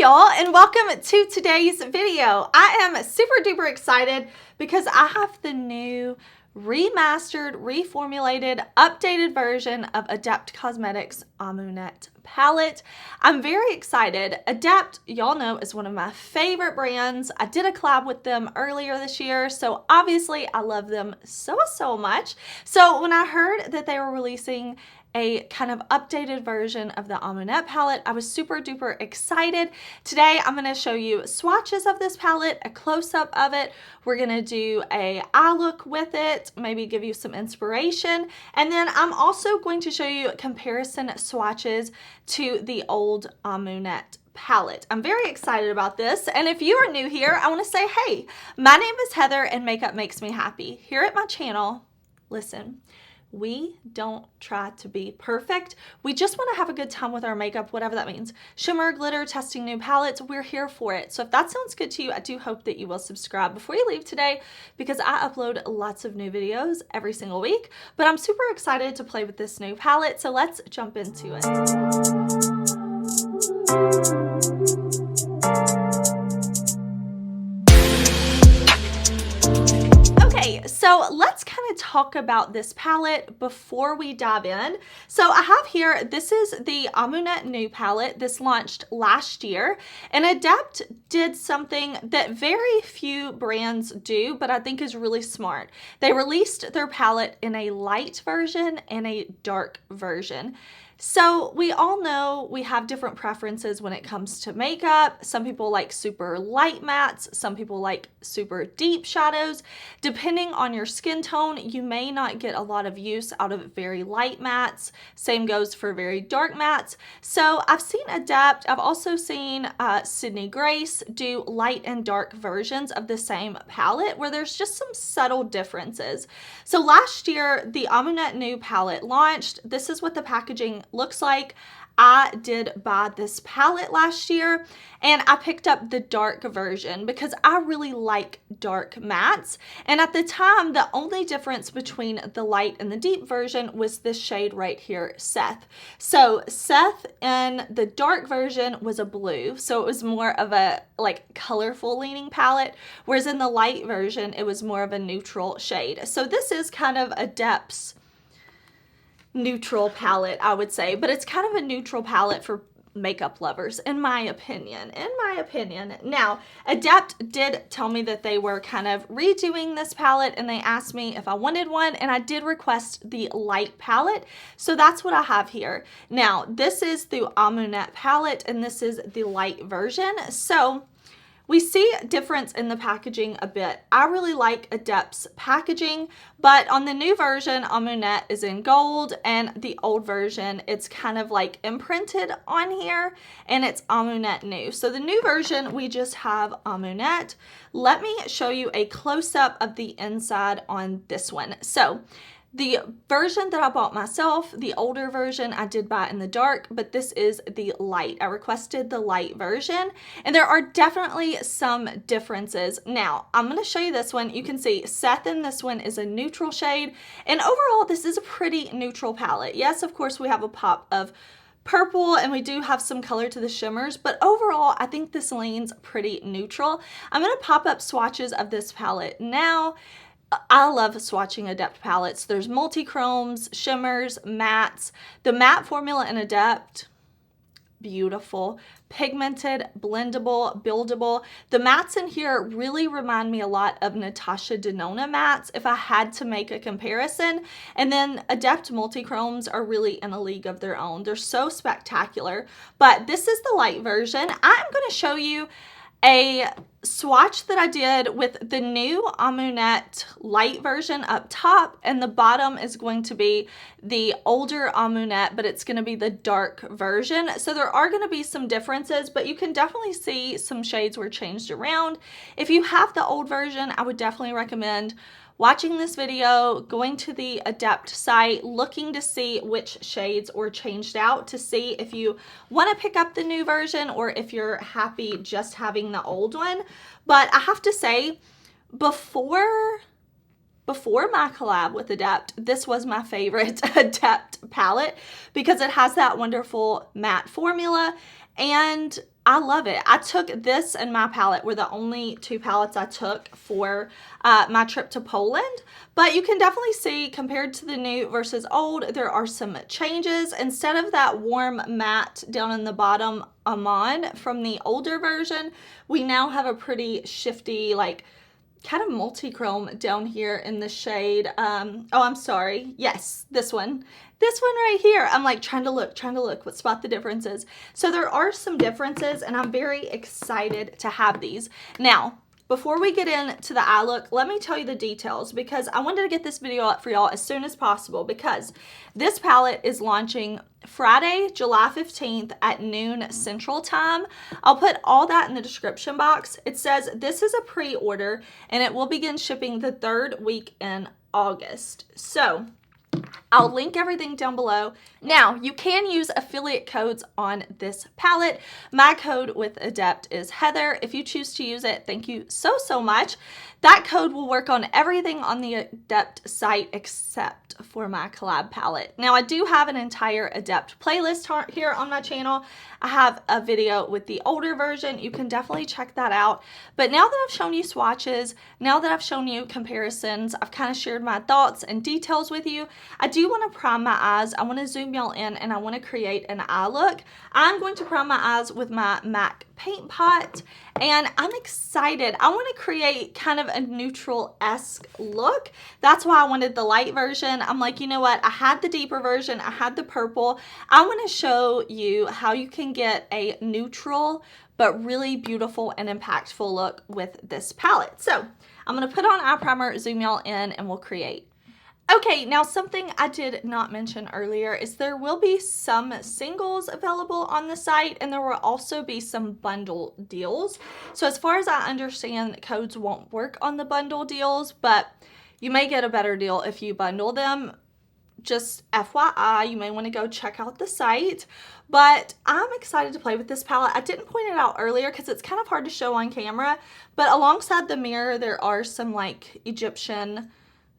y'all, and welcome to today's video. I am super duper excited because I have the new remastered, reformulated, updated version of Adept Cosmetics Amunet palette. I'm very excited. Adept, y'all know, is one of my favorite brands. I did a collab with them earlier this year, so obviously I love them so much. So when I heard that they were releasing a kind of updated version of the Amunet palette, I was super duper excited. Today I'm going to show you swatches of this palette, a close-up of it. We're going to do a eye look with it, maybe give you some inspiration, and then I'm also going to show you comparison swatches to the old Amunet palette. I'm very excited about this, and if you are new here, I want to say, hey, my name is Heather and makeup makes me happy. Here at my channel, listen, we don't try to be perfect. We just want to have a good time with our makeup, whatever that means. Shimmer, glitter, testing new palettes, we're here for it. So if that sounds good to you, I do hope that you will subscribe before you leave today because I upload lots of new videos every single week. But I'm super excited to play with this new palette, so let's jump into it. So let's kind of talk about this palette before we dive in. So I have here, this is the Amunet new palette. This launched last year, and Adept did something that very few brands do, but I think is really smart. They released their palette in a light version and a dark version. So we all know we have different preferences when it comes to makeup. Some people like super light mattes, some people like super deep shadows. Depending on your skin tone, you may not get a lot of use out of very light mattes. Same goes for very dark mattes. So I've seen Adept, I've also seen Sydney Grace do light and dark versions of the same palette where there's just some subtle differences. So last year, the Amunet new palette launched. This is what the packaging looks like. I did buy this palette last year and I picked up the dark version because I really like dark mattes, and at the time the only difference between the light and the deep version was this shade right here, Seth. So Seth in the dark version was a blue, so it was more of a like colorful leaning palette, whereas in the light version it was more of a neutral shade. So this is kind of Adept's neutral palette, I would say, but it's kind of a neutral palette for makeup lovers, in my opinion. Now, Adept did tell me that they were kind of redoing this palette, and they asked me if I wanted one, and I did request the light palette, so that's what I have here. Now, this is the Amunet palette, and this is the light version. So we see a difference in the packaging a bit. I really like Adept's packaging, but on the new version, Amunet is in gold, and the old version, it's kind of like imprinted on here, and it's Amunet new. So the new version, we just have Amunet. Let me show you a close-up of the inside on this one. So the version that I bought myself, the older version, I did buy in the dark, but this is the light. I requested the light version, and there are definitely some differences. Now, I'm going to show you this one. You can see Seth in this one is a neutral shade, and overall, this is a pretty neutral palette. Yes, of course, we have a pop of purple, and we do have some color to the shimmers, but overall, I think this leans pretty neutral. I'm going to pop up swatches of this palette now. I love swatching Adept palettes. There's multi-chromes, shimmers, mattes. The matte formula in Adept, beautiful. Pigmented, blendable, buildable. The mattes in here really remind me a lot of Natasha Denona mattes if I had to make a comparison. And then Adept multi-chromes are really in a league of their own. They're so spectacular. But this is the light version. I'm going to show you a swatch that I did with the new Amunet light version up top, and the bottom is going to be the older Amunet, but it's going to be the dark version. So there are going to be some differences, but you can definitely see some shades were changed around. If you have the old version, I would definitely recommend watching this video, going to the Adept site, looking to see which shades were changed out to see if you want to pick up the new version or if you're happy just having the old one. But I have to say, before my collab with Adept, this was my favorite Adept palette because it has that wonderful matte formula, and I love it. I took this and my palette were the only two palettes I took for my trip to Poland. But you can definitely see, compared to the new versus old, there are some changes. Instead of that warm matte down in the bottom Amon from the older version, we now have a pretty shifty, like, kind of multi-chrome down here in the shade. Oh, I'm sorry. Yes, this one right here. I'm like trying to look what spot the difference is. So there are some differences, and I'm very excited to have these. Now, before we get into the eye look, let me tell you the details, because I wanted to get this video up for y'all as soon as possible, because this palette is launching Friday, July 15th at noon Central Time. I'll put all that in the description box. It says this is a pre-order and it will begin shipping the 3rd week in August. So I'll link everything down below. Now, you can use affiliate codes on this palette. My code with Adept is Heather. If you choose to use it, thank you so much. That code will work on everything on the Adept site except for my collab palette. Now, I do have an entire Adept playlist here on my channel. I have a video with the older version. You can definitely check that out. But now that I've shown you swatches, now that I've shown you comparisons, I've kind of shared my thoughts and details with you, I do want to prime my eyes. I want to zoom y'all in and I want to create an eye look. I'm going to prime my eyes with my MAC paint pot, and I'm excited. I want to create kind of a neutral-esque look. That's why I wanted the light version. I'm like, you know what? I had the deeper version. I had the purple. I want to show you how you can get a neutral but really beautiful and impactful look with this palette. So I'm going to put on eye primer, zoom y'all in, and we'll create. Okay, now something I did not mention earlier is there will be some singles available on the site, and there will also be some bundle deals. So as far as I understand, codes won't work on the bundle deals, but you may get a better deal if you bundle them. Just FYI, you may want to go check out the site. But I'm excited to play with this palette. I didn't point it out earlier because it's kind of hard to show on camera, but alongside the mirror there are some like Egyptian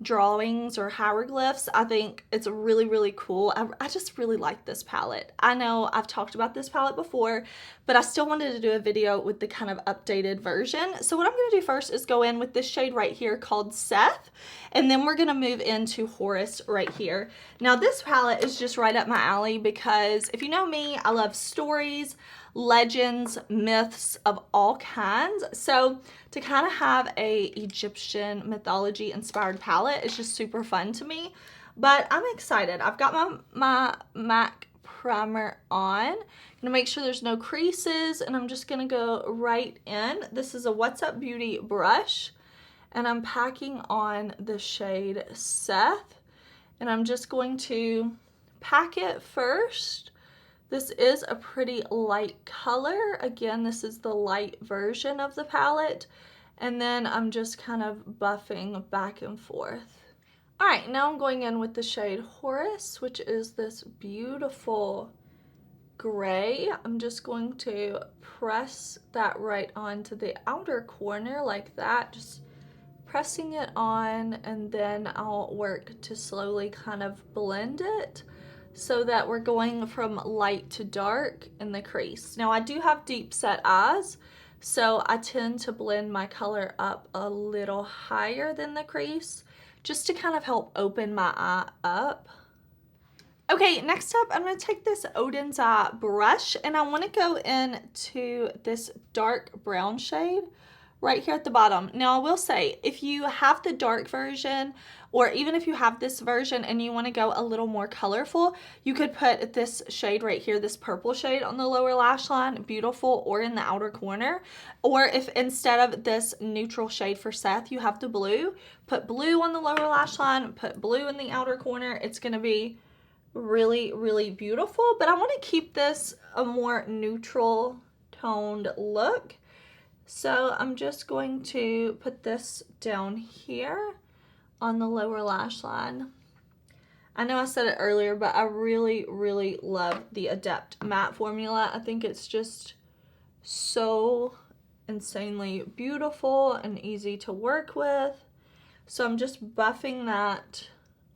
drawings or hieroglyphs. I think it's really cool. I just really like this palette. I know I've talked about this palette before, but I still wanted to do a video with the kind of updated version. So what I'm going to do first is go in with this shade right here called Seth, and then we're going to move into Horus right here. Now this palette is just right up my alley because if you know me, I love stories, legends, myths of all kinds. So to kind of have a Egyptian mythology inspired palette is just super fun to me. But I'm excited. I've got my MAC primer on. I'm gonna make sure there's no creases, and I'm just gonna go right in. This is a What's Up Beauty brush, and I'm packing on the shade Seth, and I'm just going to pack it first. This is a pretty light color. Again, this is the light version of the palette. And then I'm just kind of buffing back and forth. All right, now I'm going in with the shade Horus, which is this beautiful gray. I'm just going to press that right onto the outer corner like that, just pressing it on, and then I'll work to slowly kind of blend it, so that we're going from light to dark in the crease. Now I do have deep set eyes, so I tend to blend my color up a little higher than the crease, just to kind of help open my eye up. Okay, next up, I'm gonna take this Odin's Eye brush, and I wanna go into this dark brown shade right here at the bottom. Now I will say, if you have the dark version, or even if you have this version and you want to go a little more colorful, you could put this shade right here, this purple shade on the lower lash line, beautiful, or in the outer corner. Or if instead of this neutral shade for Seth, you have the blue, put blue on the lower lash line, put blue in the outer corner. It's going to be really beautiful, but I want to keep this a more neutral toned look. So I'm just going to put this down here on the lower lash line. I know I said it earlier, but I really love the Adept matte formula. I think it's just so insanely beautiful and easy to work with. So I'm just buffing that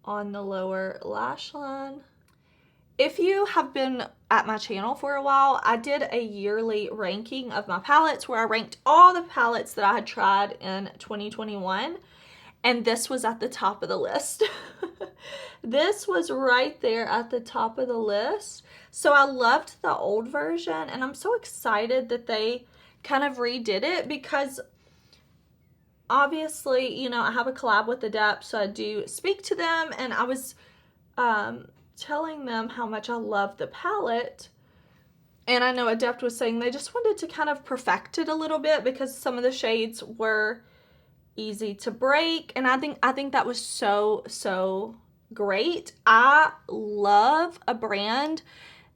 on the lower lash line. If you have been at my channel for a while, I did a yearly ranking of my palettes where I ranked all the palettes that I had tried in 2021. And this was at the top of the list. This was right there at the top of the list. So I loved the old version, and I'm so excited that they kind of redid it because obviously, you know, I have a collab with Adept, so I do speak to them, and I was telling them how much I love the palette. And I know Adept was saying they just wanted to kind of perfect it a little bit because some of the shades were easy to break, and I think that was so great. I love a brand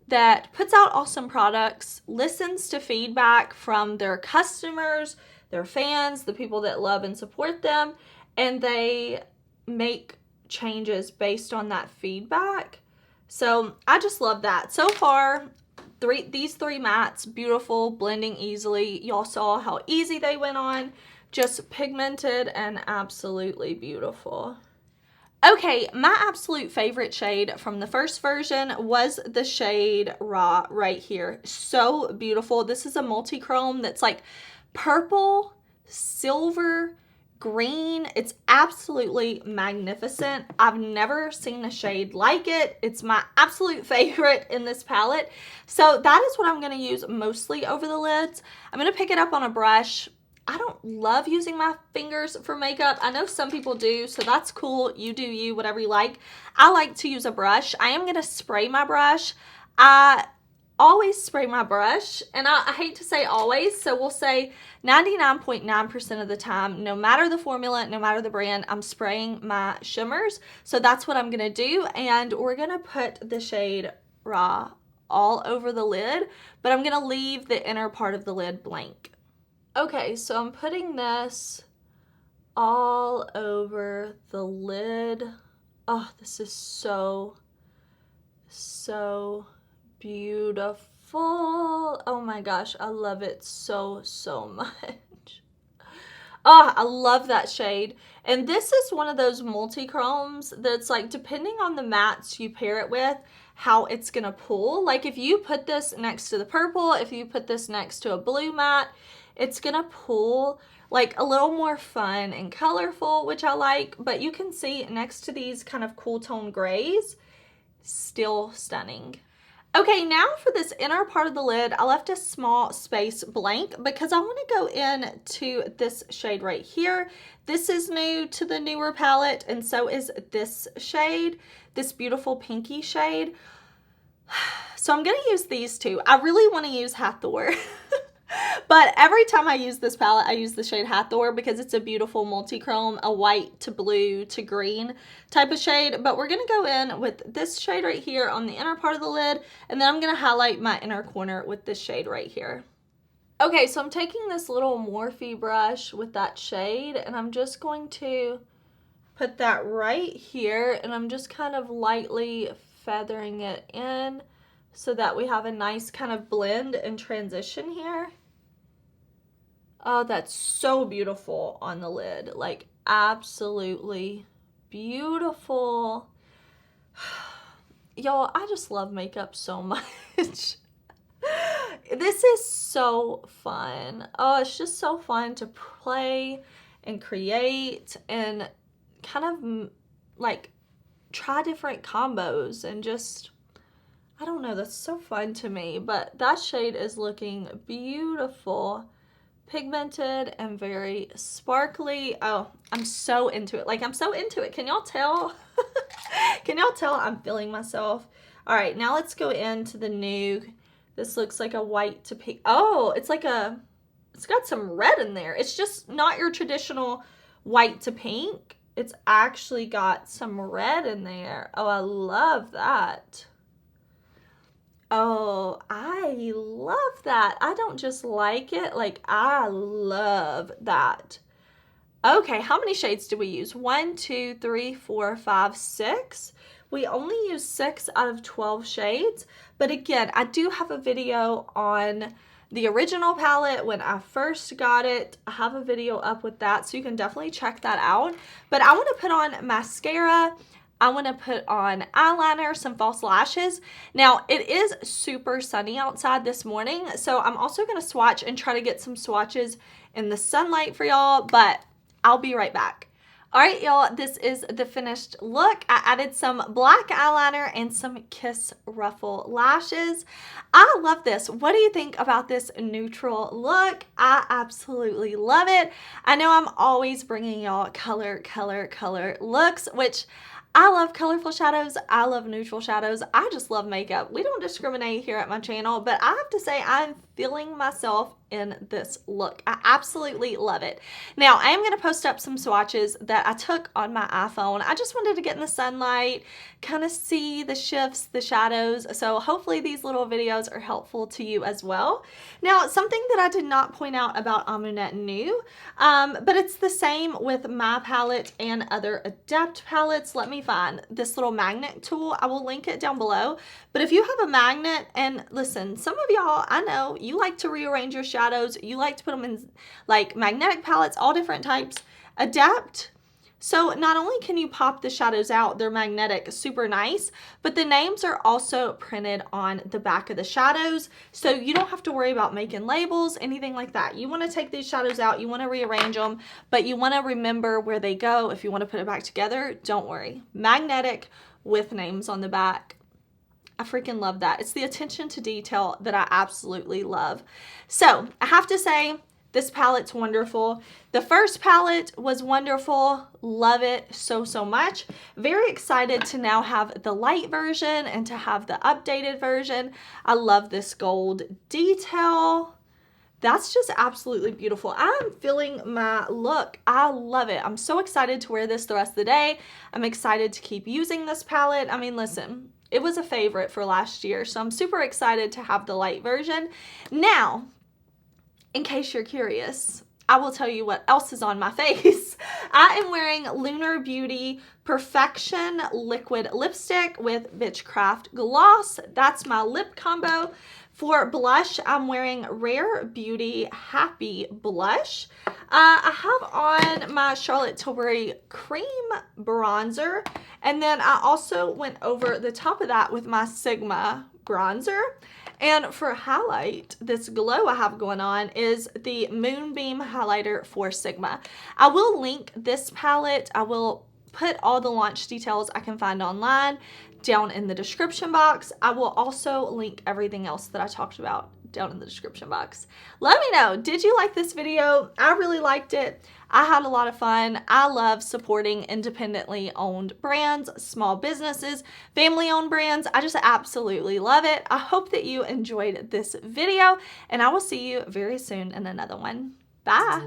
that puts out awesome products, listens to feedback from their customers, their fans, the people that love and support them, and they make changes based on that feedback. So I just love that. So far, these three mattes, beautiful, blending easily. Y'all saw how easy they went on. Just pigmented and absolutely beautiful. Okay, my absolute favorite shade from the first version was the shade Raw right here. So beautiful. This is a multi-chrome that's like purple, silver, green. It's absolutely magnificent. I've never seen a shade like it. It's my absolute favorite in this palette. So that is what I'm going to use mostly over the lids. I'm going to pick it up on a brush. I don't love using my fingers for makeup. I know some people do, so that's cool. You do you, whatever you like. I like to use a brush. I am going to spray my brush. I always spray my brush, and I hate to say always, so we'll say 99.9% of the time, no matter the formula, no matter the brand, I'm spraying my shimmers. So that's what I'm going to do, and we're going to put the shade Raw all over the lid, but I'm going to leave the inner part of the lid blank. Okay, so I'm putting this all over the lid. Oh, this is so beautiful. Oh my gosh, I love it so much. Oh, I love that shade. And this is one of those multi-chromes that's like, depending on the mattes you pair it with, how it's gonna pull. Like if you put this next to the purple, if you put this next to a blue matte, it's gonna pull like a little more fun and colorful, which I like, but you can see next to these kind of cool tone grays, still stunning. Okay, now for this inner part of the lid, I left a small space blank because I want to go into this shade right here. This is new to the newer palette, and so is this shade, this beautiful pinky shade. So I'm going to use these two. I really want to use Hathor. But every time I use this palette, I use the shade Hathor because it's a beautiful multi-chrome, a white to blue to green type of shade. But we're going to go in with this shade right here on the inner part of the lid, and then I'm going to highlight my inner corner with this shade right here. Okay, so I'm taking this little Morphe brush with that shade, and I'm just going to put that right here, and I'm just kind of lightly feathering it in so that we have a nice kind of blend and transition here. Oh, that's so beautiful on the lid. Like, absolutely beautiful. Y'all, I just love makeup so much. This is so fun. Oh, it's just so fun to play and create and kind of like try different combos and just, I don't know, that's so fun to me. But that shade is looking beautiful, pigmented and very sparkly. Oh, I'm so into it. Like, I'm so into it. Can y'all tell? Can y'all tell I'm feeling myself? All right, now let's go into the new. This looks like a white to pink. Oh, it's like a, it's got some red in there. It's just not your traditional white to pink. It's actually got some red in there. Oh, I love that. Oh, I love that. I don't just like it, like I love that. Okay, how many shades do we use? 1, 2, 3, 4, 5, 6. We only use 6 out of 12 shades. But again, I do have a video on the original palette when I first got it. I have a video up with that, so you can definitely check that out. But I want to put on mascara. I want to put on eyeliner, some false lashes. Now, it is super sunny outside this morning, so I'm also going to swatch and try to get some swatches in the sunlight for y'all, but I'll be right back. All right, y'all, this is the finished look. I added some black eyeliner and some Kiss Ruffle lashes. I love this. What do you think about this neutral look? I absolutely love it. I know I'm always bringing y'all color looks, which I love colorful shadows. I love neutral shadows. I just love makeup. We don't discriminate here at my channel, but I have to say I'm feeling myself in this look. I absolutely love it. Now, I am going to post up some swatches that I took on my iPhone. I just wanted to get in the sunlight, kind of see the shifts, the shadows. So hopefully these little videos are helpful to you as well. Now, something that I did not point out about Amunet New, but it's the same with my palette and other Adept palettes. Let me find this little magnet tool. I will link it down below. But if you have a magnet, and listen, some of y'all, I know, you like to rearrange your shadows. You like to put them in like magnetic palettes, all different types. Adept. So not only can you pop the shadows out, they're magnetic, super nice, but the names are also printed on the back of the shadows. So you don't have to worry about making labels, anything like that. You want to take these shadows out, you want to rearrange them, but you want to remember where they go. If you want to put it back together, don't worry. Magnetic with names on the back. I freaking love that. It's the attention to detail that I absolutely love. So I have to say, this palette's wonderful. The first palette was wonderful. Love it so much. Very excited to now have the light version and to have the updated version. I love this gold detail. That's just absolutely beautiful. I'm feeling my look. I love it. I'm so excited to wear this the rest of the day. I'm excited to keep using this palette. I mean, listen, it was a favorite for last year, so I'm super excited to have the light version. Now, in case you're curious, I will tell you what else is on my face. I am wearing Lunar Beauty Perfection Liquid Lipstick with Bitchcraft Gloss. That's my lip combo. For blush, I'm wearing Rare Beauty Happy Blush. I have on my Charlotte Tilbury Cream Bronzer, and then I also went over the top of that with my Sigma Bronzer. And for highlight, this glow I have going on is the Moonbeam Highlighter for Sigma. I will link this palette. I will put all the launch details I can find online down in the description box. I will also link everything else that I talked about down in the description box. Let me know, did you like this video? I really liked it. I had a lot of fun. I love supporting independently owned brands, small businesses, family-owned brands. I just absolutely love it. I hope that you enjoyed this video, and I will see you very soon in another one. Bye.